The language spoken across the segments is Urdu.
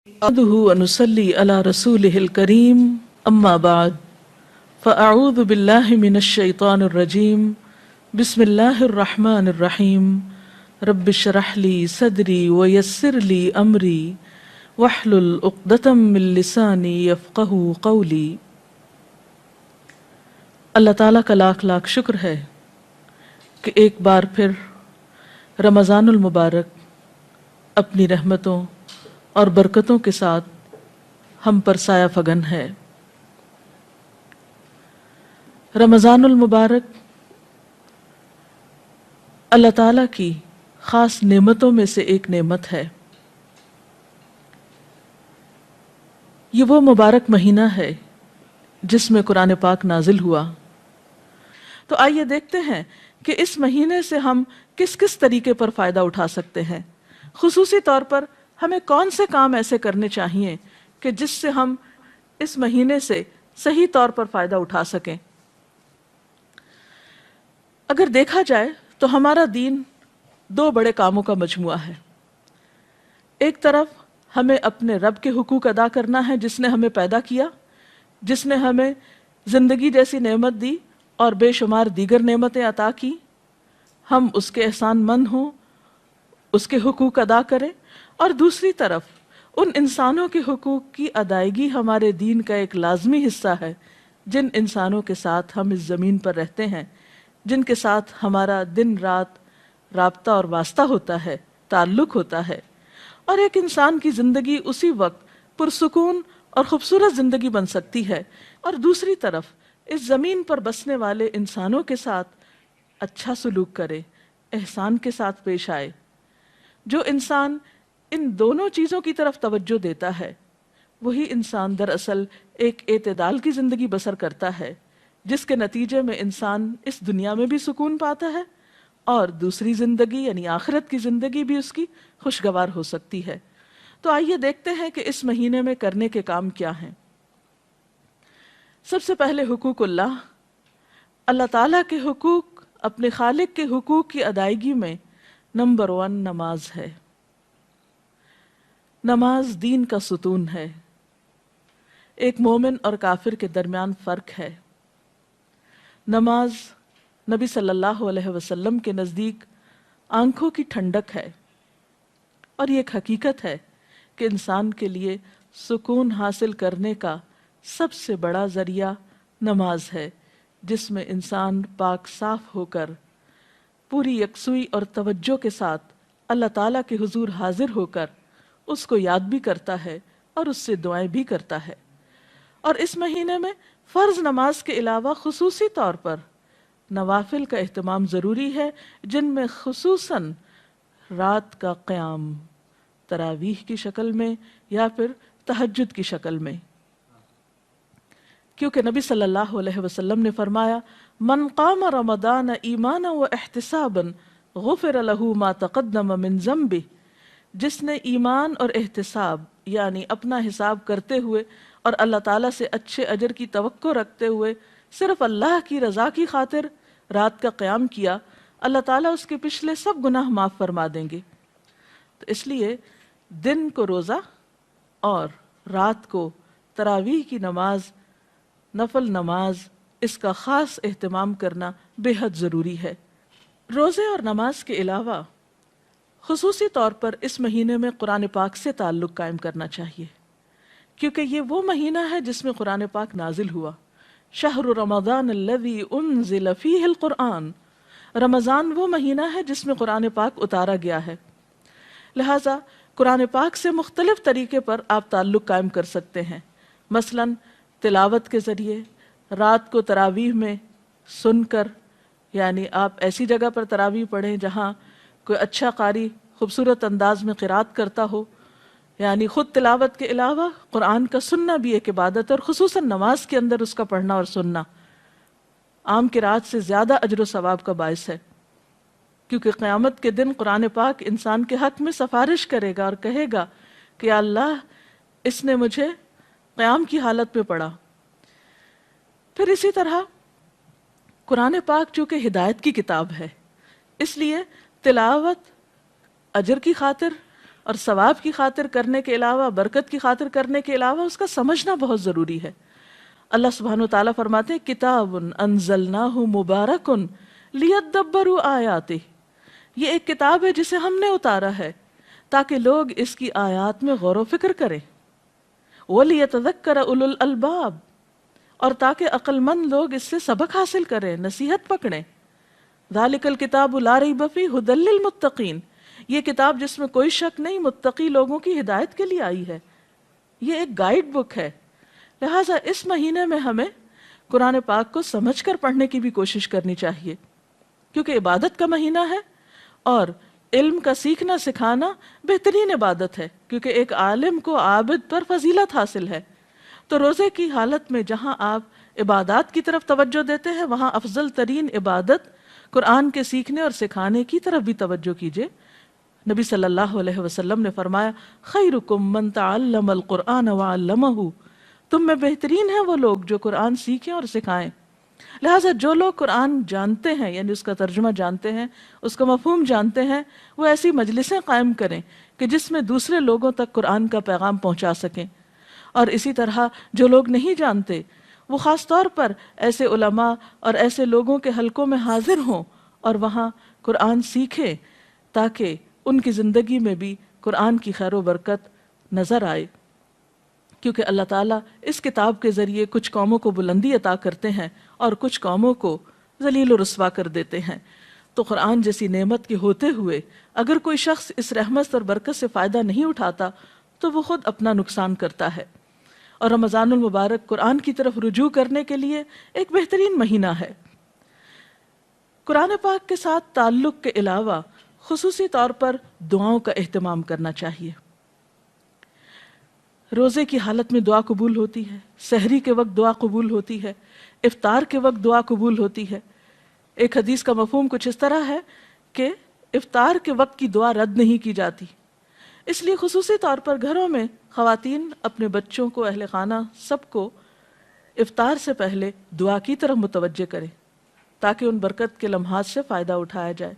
نحمده ونصلي على رسوله الكريم أما بعد فأعوذ بالله من الشيطان الرجيم بسم الله الرحمن الرحيم رب اشرح لي صدري ويسر لي أمري واحلل عقدة من لساني يفقهوا قولي۔ اللہ تعالیٰ کا لاکھ لاکھ شکر ہے کہ ایک بار پھر رمضان المبارک اپنی رحمتوں اور برکتوں کے ساتھ ہم پر سایہ فگن ہے۔ رمضان المبارک اللہ تعالیٰ کی خاص نعمتوں میں سے ایک نعمت ہے۔ یہ وہ مبارک مہینہ ہے جس میں قرآن پاک نازل ہوا۔ تو آئیے دیکھتے ہیں کہ اس مہینے سے ہم کس کس طریقے پر فائدہ اٹھا سکتے ہیں، خصوصی طور پر ہمیں کون سے کام ایسے کرنے چاہیے کہ جس سے ہم اس مہینے سے صحیح طور پر فائدہ اٹھا سکیں۔ اگر دیکھا جائے تو ہمارا دین دو بڑے کاموں کا مجموعہ ہے۔ ایک طرف ہمیں اپنے رب کے حقوق ادا کرنا ہے جس نے ہمیں پیدا کیا، جس نے ہمیں زندگی جیسی نعمت دی اور بے شمار دیگر نعمتیں عطا کی، ہم اس کے احسان مند ہوں، اس کے حقوق ادا کریں۔ اور دوسری طرف ان انسانوں کے حقوق کی ادائیگی ہمارے دین کا ایک لازمی حصہ ہے، جن انسانوں کے ساتھ ہم اس زمین پر رہتے ہیں، جن کے ساتھ ہمارا دن رات رابطہ اور واسطہ ہوتا ہے، تعلق ہوتا ہے۔ اور ایک انسان کی زندگی اسی وقت پرسکون اور خوبصورت زندگی بن سکتی ہے، اور دوسری طرف اس زمین پر بسنے والے انسانوں کے ساتھ اچھا سلوک کرے، احسان کے ساتھ پیش آئے۔ جو انسان ان دونوں چیزوں کی طرف توجہ دیتا ہے وہی انسان دراصل ایک اعتدال کی زندگی بسر کرتا ہے، جس کے نتیجے میں انسان اس دنیا میں بھی سکون پاتا ہے اور دوسری زندگی یعنی آخرت کی زندگی بھی اس کی خوشگوار ہو سکتی ہے۔ تو آئیے دیکھتے ہیں کہ اس مہینے میں کرنے کے کام کیا ہیں۔ سب سے پہلے حقوق اللہ تعالیٰ کے حقوق، اپنے خالق کے حقوق کی ادائیگی میں نمبر 1 نماز ہے۔ نماز دین کا ستون ہے، ایک مومن اور کافر کے درمیان فرق ہے۔ نماز نبی صلی اللہ علیہ وسلم کے نزدیک آنکھوں کی ٹھنڈک ہے، اور یہ ایک حقیقت ہے کہ انسان کے لیے سکون حاصل کرنے کا سب سے بڑا ذریعہ نماز ہے، جس میں انسان پاک صاف ہو کر پوری یکسوئی اور توجہ کے ساتھ اللہ تعالیٰ کے حضور حاضر ہو کر اس کو یاد بھی کرتا ہے اور اس سے دعائیں بھی کرتا ہے۔ اور اس مہینے میں فرض نماز کے علاوہ خصوصی طور پر نوافل کا اہتمام ضروری ہے، جن میں خصوصاً رات کا قیام تراویح کی شکل میں یا پھر تہجد کی شکل میں، کیونکہ نبی صلی اللہ علیہ وسلم نے فرمایا من قام رمضان ایمانا و احتسابا غفر له ما تقدم من ذنبه، جس نے ایمان اور احتساب یعنی اپنا حساب کرتے ہوئے اور اللہ تعالیٰ سے اچھے اجر کی توقع رکھتے ہوئے صرف اللہ کی رضا کی خاطر رات کا قیام کیا، اللہ تعالیٰ اس کے پچھلے سب گناہ معاف فرما دیں گے۔ تو اس لیے دن کو روزہ اور رات کو تراویح کی نماز، نفل نماز، اس کا خاص اہتمام کرنا بے حد ضروری ہے۔ روزے اور نماز کے علاوہ خصوصی طور پر اس مہینے میں قرآن پاک سے تعلق قائم کرنا چاہیے، کیونکہ یہ وہ مہینہ ہے جس میں قرآن پاک نازل ہوا۔ شہر رمضان الذی انزل فیہ القرآن، رمضان وہ مہینہ ہے جس میں قرآن پاک اتارا گیا ہے، لہٰذا قرآن پاک سے مختلف طریقے پر آپ تعلق قائم کر سکتے ہیں، مثلاً تلاوت کے ذریعے، رات کو تراویح میں سن کر، یعنی آپ ایسی جگہ پر تراویح پڑھیں جہاں کوئی اچھا قاری خوبصورت انداز میں قرات کرتا ہو، یعنی خود تلاوت کے علاوہ قرآن کا سننا بھی ایک عبادت ہے، اور خصوصاً نماز کے اندر اس کا پڑھنا اور سننا عام قرات سے زیادہ اجر و ثواب کا باعث ہے، کیونکہ قیامت کے دن قرآن پاک انسان کے حق میں سفارش کرے گا اور کہے گا کہ یا اللہ اس نے مجھے قیام کی حالت میں پڑھا۔ پھر اسی طرح قرآن پاک چونکہ ہدایت کی کتاب ہے، اس لیے تلاوت اجر کی خاطر اور ثواب کی خاطر کرنے کے علاوہ، برکت کی خاطر کرنے کے علاوہ اس کا سمجھنا بہت ضروری ہے۔ اللہ سبحانہ وتعالیٰ فرماتے ہیں کتاب انزلناہ مبارک لیدبروا آیاتہ، یہ ایک کتاب ہے جسے ہم نے اتارا ہے تاکہ لوگ اس کی آیات میں غور و فکر کریں، وَلِيَتَذَكَّرَ أُولُو الْأَلْبَابِ، اور تاکہ عقل مند لوگ اس سے سبق حاصل کریں، نصیحت پکڑیں۔ ذَلِكَ الْكِتَابُ لَا رَيْبَ فِيهِ هُدًى لِّلْمُتَّقِينَ، یہ کتاب جس میں کوئی شک نہیں، متقی لوگوں کی ہدایت کے لیے آئی ہے، یہ ایک گائیڈ بک ہے۔ لہٰذا اس مہینے میں ہمیں قرآن پاک کو سمجھ کر پڑھنے کی بھی کوشش کرنی چاہیے، کیونکہ عبادت کا مہینہ ہے اور علم کا سیکھنا سکھانا بہترین عبادت ہے، کیونکہ ایک عالم کو عابد پر فضیلت حاصل ہے۔ تو روزے کی حالت میں جہاں آپ عبادات کی طرف توجہ دیتے ہیں، وہاں افضل ترین عبادت قرآن کے سیکھنے اور سکھانے کی طرف بھی توجہ کیجیے۔ نبی صلی اللہ علیہ وسلم نے فرمایا خیرکم من تعلم القرآن وعلمہ، تم میں بہترین ہیں وہ لوگ جو قرآن سیکھیں اور سکھائیں۔ لہٰذا جو لوگ قرآن جانتے ہیں، یعنی اس کا ترجمہ جانتے ہیں، اس کا مفہوم جانتے ہیں، وہ ایسی مجلسیں قائم کریں کہ جس میں دوسرے لوگوں تک قرآن کا پیغام پہنچا سکیں۔ اور اسی طرح جو لوگ نہیں جانتے وہ خاص طور پر ایسے علماء اور ایسے لوگوں کے حلقوں میں حاضر ہوں اور وہاں قرآن سیکھیں تاکہ ان کی زندگی میں بھی قرآن کی خیر و برکت نظر آئے، کیونکہ اللہ تعالیٰ اس کتاب کے ذریعے کچھ قوموں کو بلندی عطا کرتے ہیں اور کچھ قوموں کو ذلیل و رسوا کر دیتے ہیں۔ تو قرآن جیسی نعمت کے ہوتے ہوئے اگر کوئی شخص اس رحمت اور برکت سے فائدہ نہیں اٹھاتا تو وہ خود اپنا نقصان کرتا ہے۔ اور رمضان المبارک قرآن کی طرف رجوع کرنے کے لیے ایک بہترین مہینہ ہے۔ قرآن پاک کے ساتھ تعلق کے علاوہ خصوصی طور پر دعاؤں کا اہتمام کرنا چاہیے۔ روزے کی حالت میں دعا قبول ہوتی ہے، سحری کے وقت دعا قبول ہوتی ہے، افطار کے وقت دعا قبول ہوتی ہے۔ ایک حدیث کا مفہوم کچھ اس طرح ہے کہ افطار کے وقت کی دعا رد نہیں کی جاتی، اس لیے خصوصی طور پر گھروں میں خواتین اپنے بچوں کو، اہل خانہ سب کو افطار سے پہلے دعا کی طرف متوجہ کریں تاکہ ان برکت کے لمحات سے فائدہ اٹھایا جائے۔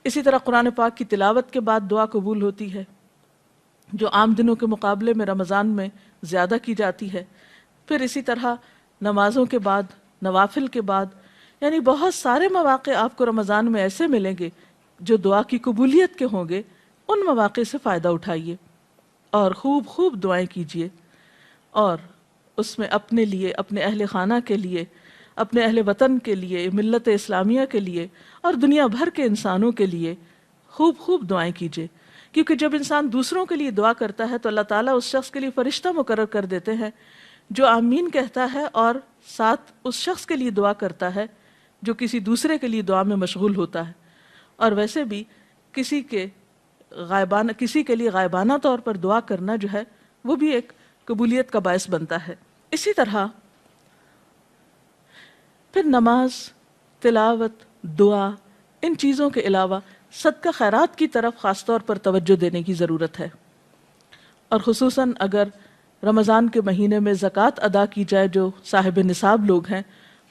اسی طرح قرآن پاک کی تلاوت کے بعد دعا قبول ہوتی ہے، جو عام دنوں کے مقابلے میں رمضان میں زیادہ کی جاتی ہے۔ پھر اسی طرح نمازوں کے بعد، نوافل کے بعد، یعنی بہت سارے مواقع آپ کو رمضان میں ایسے ملیں گے جو دعا کی قبولیت کے ہوں گے۔ ان مواقع سے فائدہ اٹھائیے اور خوب خوب دعائیں کیجیے، اور اس میں اپنے لیے، اپنے اہل خانہ کے لیے، اپنے اہل وطن کے لیے، ملت اسلامیہ کے لیے اور دنیا بھر کے انسانوں کے لیے خوب خوب دعائیں کیجیے، کیونکہ جب انسان دوسروں کے لیے دعا کرتا ہے تو اللہ تعالیٰ اس شخص کے لیے فرشتہ مقرر کر دیتے ہیں جو آمین کہتا ہے اور ساتھ اس شخص کے لیے دعا کرتا ہے جو کسی دوسرے کے لیے دعا میں مشغول ہوتا ہے۔ اور ویسے بھی کسی کے لیے غائبانہ طور پر دعا کرنا جو ہے وہ بھی ایک قبولیت کا باعث بنتا ہے۔ اسی طرح پھر نماز، تلاوت، دعا، ان چیزوں کے علاوہ صدقہ خیرات کی طرف خاص طور پر توجہ دینے کی ضرورت ہے، اور خصوصاً اگر رمضان کے مہینے میں زکوٰۃ ادا کی جائے جو صاحب نصاب لوگ ہیں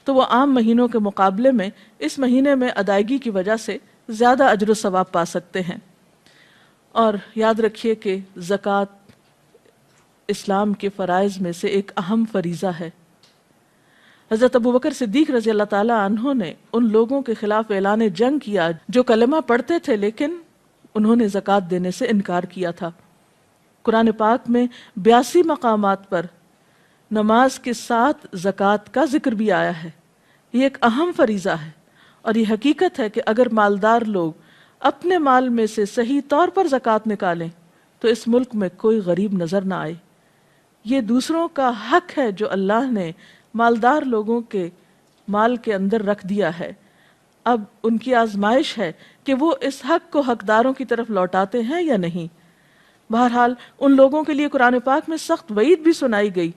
تو وہ عام مہینوں کے مقابلے میں اس مہینے میں ادائیگی کی وجہ سے زیادہ اجر و ثواب پا سکتے ہیں۔ اور یاد رکھیے کہ زکوٰۃ اسلام کے فرائض میں سے ایک اہم فریضہ ہے۔ حضرت ابوبکر صدیق رضی اللہ تعالیٰ عنہ نے ان لوگوں کے خلاف اعلان جنگ کیا جو کلمہ پڑھتے تھے لیکن انہوں نے زکوٰۃ دینے سے انکار کیا تھا۔ قرآن پاک میں 82 مقامات پر نماز کے ساتھ زکوٰۃ کا ذکر بھی آیا ہے۔ یہ ایک اہم فریضہ ہے، اور یہ حقیقت ہے کہ اگر مالدار لوگ اپنے مال میں سے صحیح طور پر زکوٰۃ نکالیں تو اس ملک میں کوئی غریب نظر نہ آئے۔ یہ دوسروں کا حق ہے جو اللہ نے مالدار لوگوں کے مال کے اندر رکھ دیا ہے۔ اب ان کی آزمائش ہے کہ وہ اس حق کو حقداروں کی طرف لوٹاتے ہیں یا نہیں۔ بہرحال ان لوگوں کے لیے قرآن پاک میں سخت وعید بھی سنائی گئی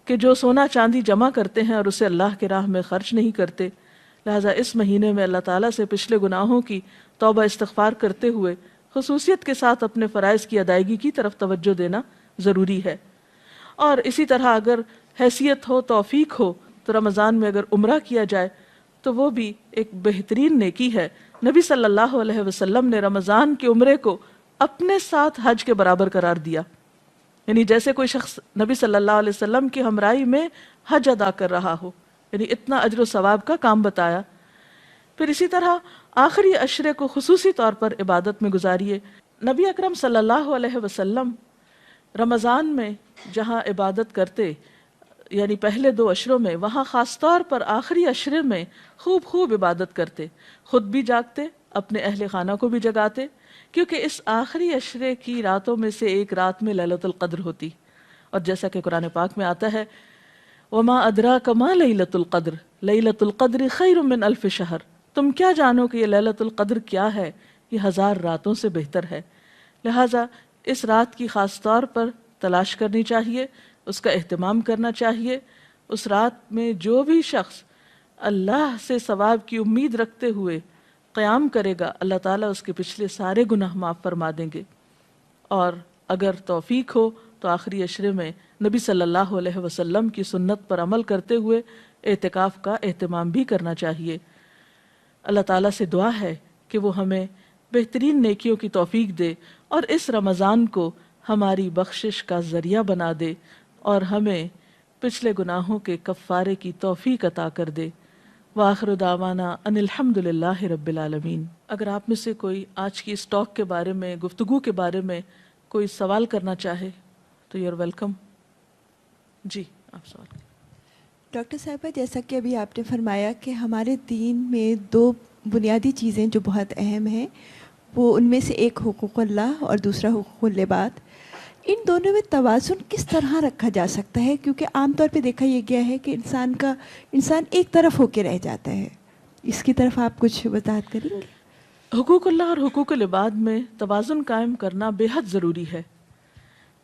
کہ جو سونا چاندی جمع کرتے ہیں اور اسے اللہ کی راہ میں خرچ نہیں کرتے۔ لہٰذا اس مہینے میں اللہ تعالیٰ سے پچھلے گناہوں کی توبہ استغفار کرتے ہوئے خصوصیت کے ساتھ اپنے فرائض کی ادائیگی کی طرف توجہ دینا ضروری ہے۔ اور اسی طرح اگر حیثیت ہو، توفیق ہو تو رمضان میں اگر عمرہ کیا جائے تو وہ بھی ایک بہترین نیکی ہے۔ نبی صلی اللہ علیہ وسلم نے رمضان کے عمرے کو اپنے ساتھ حج کے برابر قرار دیا. یعنی جیسے کوئی شخص نبی صلی اللہ علیہ وسلم کی ہمراہی میں حج ادا کر رہا ہو، یعنی اتنا اجر و ثواب کا کام بتایا. پھر اسی طرح آخری عشرے کو خصوصی طور پر عبادت میں گزاریے. نبی اکرم صلی اللہ علیہ وسلم رمضان میں جہاں عبادت کرتے، یعنی پہلے 2 عشروں میں، وہاں خاص طور پر آخری عشرے میں خوب عبادت کرتے، خود بھی جاگتے، اپنے اہل خانہ کو بھی جگاتے، کیونکہ اس آخری عشرے کی راتوں میں سے ایک رات میں لیلۃ القدر ہوتی. اور جیسا کہ قرآن پاک میں آتا ہے وَمَا أَدْرَاكَ مَا لَيْلَةُ الْقَدْرِ لَيْلَةُ الْقَدْرِ خَيْرٌ مِّنْ أَلْفِ شَهْرٍ. تم کیا جانو کہ یہ لیلۃ القدر کیا ہے؟ یہ 1000 راتوں سے بہتر ہے. لہٰذا اس رات کی خاص طور پر تلاش کرنی چاہیے، اس کا اہتمام کرنا چاہیے. اس رات میں جو بھی شخص اللہ سے ثواب کی امید رکھتے ہوئے قیام کرے گا، اللہ تعالیٰ اس کے پچھلے سارے گناہ معاف فرما دیں گے. اور اگر توفیق ہو تو آخری عشرے میں نبی صلی اللہ علیہ وسلم کی سنت پر عمل کرتے ہوئے اعتکاف کا اہتمام بھی کرنا چاہیے. اللہ تعالیٰ سے دعا ہے کہ وہ ہمیں بہترین نیکیوں کی توفیق دے اور اس رمضان کو ہماری بخشش کا ذریعہ بنا دے اور ہمیں پچھلے گناہوں کے کفارے کی توفیق عطا کر دے. وآخر دعوانا ان الحمد للہ رب العالمین. اگر آپ میں سے کوئی آج کی اس ٹاک کے بارے میں، گفتگو کے بارے میں کوئی سوال کرنا چاہے تو یو آر ویلکم. جی آپ سوال کریں. ڈاکٹر صاحبہ، جیسا کہ ابھی آپ نے فرمایا کہ ہمارے دین میں 2 بنیادی چیزیں جو بہت اہم ہیں، وہ ان میں سے ایک حقوق اللہ اور دوسرا حقوق العباد. ان دونوں میں توازن کس طرح رکھا جا سکتا ہے؟ کیونکہ عام طور پہ دیکھا یہ گیا ہے کہ انسان ایک طرف ہو کے رہ جاتا ہے. اس کی طرف آپ کچھ وضاحت کریں گے؟ حقوق اللہ اور حقوق العباد میں توازن قائم کرنا بے حد ضروری ہے،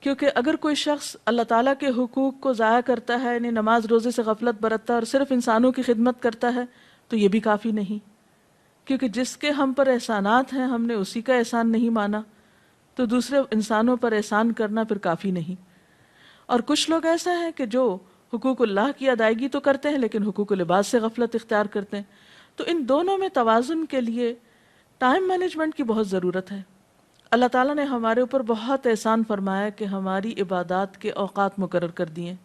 کیونکہ اگر کوئی شخص اللہ تعالیٰ کے حقوق کو ضائع کرتا ہے، یعنی نماز روزے سے غفلت برتتا ہے اور صرف انسانوں کی خدمت کرتا ہے، تو یہ بھی کافی نہیں. کیونکہ جس کے ہم پر احسانات ہیں ہم نے اسی کا احسان نہیں مانا، تو دوسرے انسانوں پر احسان کرنا پھر کافی نہیں. اور کچھ لوگ ایسا ہیں کہ جو حقوق اللہ کی ادائیگی تو کرتے ہیں لیکن حقوق العباد سے غفلت اختیار کرتے ہیں. تو ان دونوں میں توازن کے لیے ٹائم مینجمنٹ کی بہت ضرورت ہے. اللہ تعالیٰ نے ہمارے اوپر بہت احسان فرمایا کہ ہماری عبادات کے اوقات مقرر کر دیے.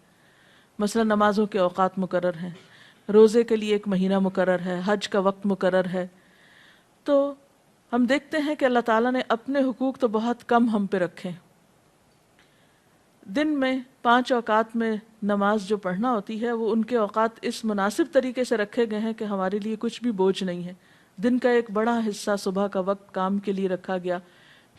مثلا نمازوں کے اوقات مقرر ہیں، روزے کے لیے ایک مہینہ مقرر ہے، حج کا وقت مقرر ہے. تو ہم دیکھتے ہیں کہ اللہ تعالیٰ نے اپنے حقوق تو بہت کم ہم پہ رکھے. دن میں 5 اوقات میں نماز جو پڑھنا ہوتی ہے وہ ان کے اوقات اس مناسب طریقے سے رکھے گئے ہیں کہ ہمارے لیے کچھ بھی بوجھ نہیں ہے. دن کا ایک بڑا حصہ صبح کا وقت کام کے لیے رکھا گیا،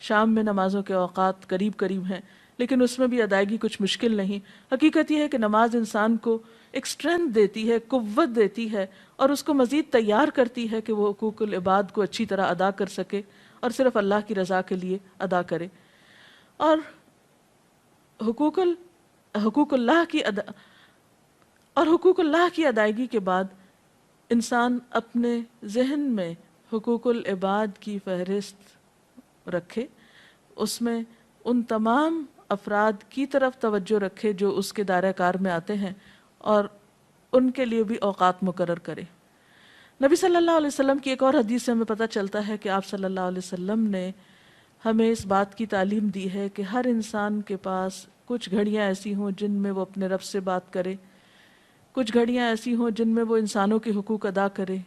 شام میں نمازوں کے اوقات قریب قریب ہیں لیکن اس میں بھی ادائیگی کچھ مشکل نہیں. حقیقت یہ ہے کہ نماز انسان کو ایک اسٹرینتھ دیتی ہے، قوت دیتی ہے اور اس کو مزید تیار کرتی ہے کہ وہ حقوق العباد کو اچھی طرح ادا کر سکے اور صرف اللہ کی رضا کے لیے ادا کرے. اور حقوق اللہ کی ادائیگی کے بعد انسان اپنے ذہن میں حقوق العباد کی فہرست رکھے، اس میں ان تمام افراد کی طرف توجہ رکھے جو اس کے دائرہ کار میں آتے ہیں اور ان کے لیے بھی اوقات مقرر کرے. نبی صلی اللہ علیہ وسلم کی ایک اور حدیث سے ہمیں پتہ چلتا ہے کہ آپ صلی اللہ علیہ وسلم نے ہمیں اس بات کی تعلیم دی ہے کہ ہر انسان کے پاس کچھ گھڑیاں ایسی ہوں جن میں وہ اپنے رب سے بات کرے، کچھ گھڑیاں ایسی ہوں جن میں وہ انسانوں کے حقوق ادا کرے،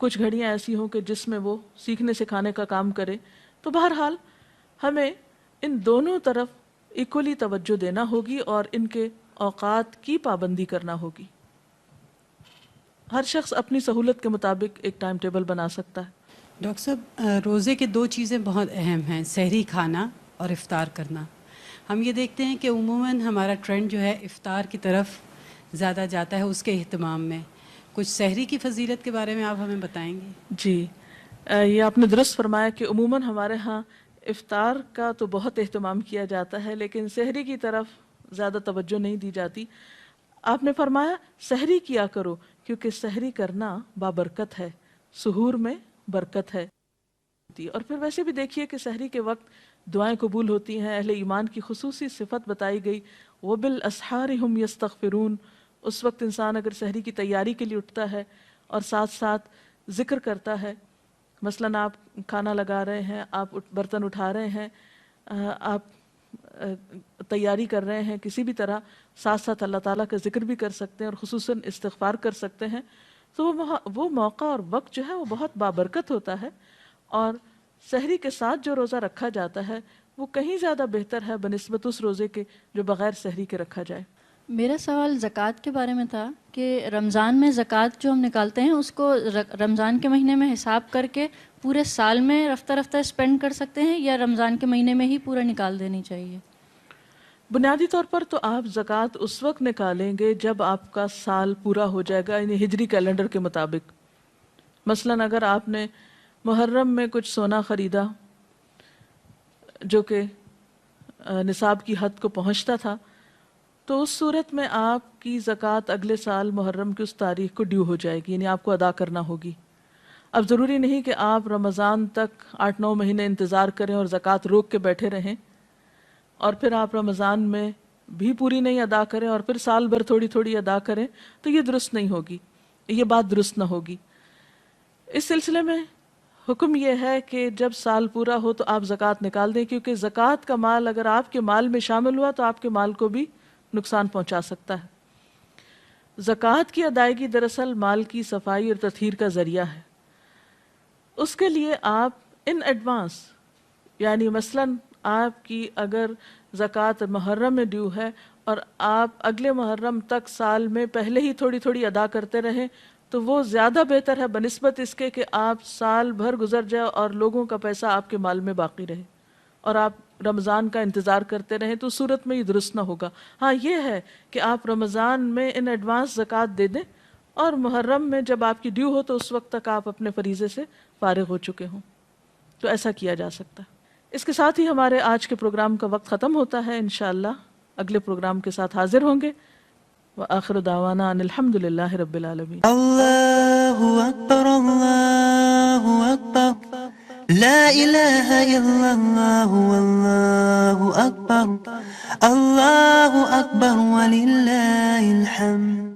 کچھ گھڑیاں ایسی ہوں کہ جس میں وہ سیکھنے سکھانے کا کام کرے. تو بہرحال ہمیں ان دونوں طرف ایکولی توجہ دینا ہوگی اور ان کے اوقات کی پابندی کرنا ہوگی. ہر شخص اپنی سہولت کے مطابق ایک ٹائم ٹیبل بنا سکتا ہے. ڈاکٹر صاحب، روزے کے 2 چیزیں بہت اہم ہیں، سحری کھانا اور افطار کرنا. ہم یہ دیکھتے ہیں کہ عموماً ہمارا ٹرینڈ جو ہے افطار کی طرف زیادہ جاتا ہے، اس کے اہتمام میں. کچھ سحری کی فضیلت کے بارے میں آپ ہمیں بتائیں گے؟ جی، یہ آپ نے درست فرمایا کہ عموماً ہمارے ہاں افطار کا تو بہت اہتمام کیا جاتا ہے لیکن سحری کی طرف زیادہ توجہ نہیں دی جاتی. آپ نے فرمایا سحری کیا کرو کیونکہ سحری کرنا بابرکت ہے، سحور میں برکت ہے. اور پھر ویسے بھی دیکھیے کہ سحری کے وقت دعائیں قبول ہوتی ہیں. اہل ایمان کی خصوصی صفت بتائی گئی، وَبِالْأَسْحَارِ هُمْ يَسْتَغْفِرُونَ. اس وقت انسان اگر سحری کی تیاری کے لیے اٹھتا ہے اور ساتھ ساتھ ذکر کرتا ہے مثلاً آپ کھانا لگا رہے ہیں، آپ برتن اٹھا رہے ہیں، آپ تیاری کر رہے ہیں کسی بھی طرح، ساتھ ساتھ اللہ تعالیٰ کا ذکر بھی کر سکتے ہیں اور خصوصاً استغفار کر سکتے ہیں، تو وہ موقع اور وقت جو ہے وہ بہت بابرکت ہوتا ہے. اور سحری کے ساتھ جو روزہ رکھا جاتا ہے وہ کہیں زیادہ بہتر ہے بنسبت اس روزے کے جو بغیر سحری کے رکھا جائے. میرا سوال زکوٰۃ کے بارے میں تھا کہ رمضان میں زکوٰۃ جو ہم نکالتے ہیں اس کو رمضان کے مہینے میں حساب کر کے پورے سال میں رفتہ رفتہ اسپینڈ کر سکتے ہیں یا رمضان کے مہینے میں ہی پورا نکال دینی چاہیے؟ بنیادی طور پر تو آپ زکوٰۃ اس وقت نکالیں گے جب آپ کا سال پورا ہو جائے گا، یعنی ہجری کیلنڈر کے مطابق. مثلاً اگر آپ نے محرم میں کچھ سونا خریدا جو کہ نصاب کی حد کو پہنچتا تھا، تو اس صورت میں آپ کی زکوٰۃ اگلے سال محرم کی اس تاریخ کو ڈیو ہو جائے گی، یعنی آپ کو ادا کرنا ہوگی. اب ضروری نہیں کہ آپ رمضان تک 8-9 مہینے انتظار کریں اور زکوٰۃ روک کے بیٹھے رہیں اور پھر آپ رمضان میں بھی پوری نہیں ادا کریں اور پھر سال بھر تھوڑی تھوڑی ادا کریں، تو یہ درست نہیں ہوگی، یہ بات درست نہ ہوگی. اس سلسلے میں حکم یہ ہے کہ جب سال پورا ہو تو آپ زکوٰۃ نکال دیں، کیونکہ زکوٰۃ کا مال اگر آپ کے مال میں شامل ہوا تو آپ کے مال کو بھی نقصان پہنچا سکتا ہے. زکوٰۃ کی ادائیگی دراصل مال کی صفائی اور تطہیر کا ذریعہ ہے. اس کے لیے آپ ان ایڈوانس، یعنی مثلاً آپ کی اگر زکوٰۃ محرم میں ڈیو ہے اور آپ اگلے محرم تک سال میں پہلے ہی تھوڑی تھوڑی ادا کرتے رہیں، تو وہ زیادہ بہتر ہے بنسبت اس کے کہ آپ سال بھر گزر جائے اور لوگوں کا پیسہ آپ کے مال میں باقی رہے اور آپ رمضان کا انتظار کرتے رہیں، تو صورت میں یہ درست نہ ہوگا. ہاں یہ ہے کہ آپ رمضان میں ان ایڈوانس زکوٰۃ دے دیں اور محرم میں جب آپ کی ڈیو ہو تو اس وقت تک آپ اپنے فریضے سے فارغ ہو چکے ہوں، تو ایسا کیا جا سکتا ہے. اس کے ساتھ ہی ہمارے آج کے پروگرام کا وقت ختم ہوتا ہے. انشاءاللہ اگلے پروگرام کے ساتھ حاضر ہوں گے. وآخر دعوانا ان الحمد للہ رب العالمین. اللہ اکبر اللہ اکبر لا الہ الا اللہ واللہ اکبر اللہ اکبر وللہ الحمد.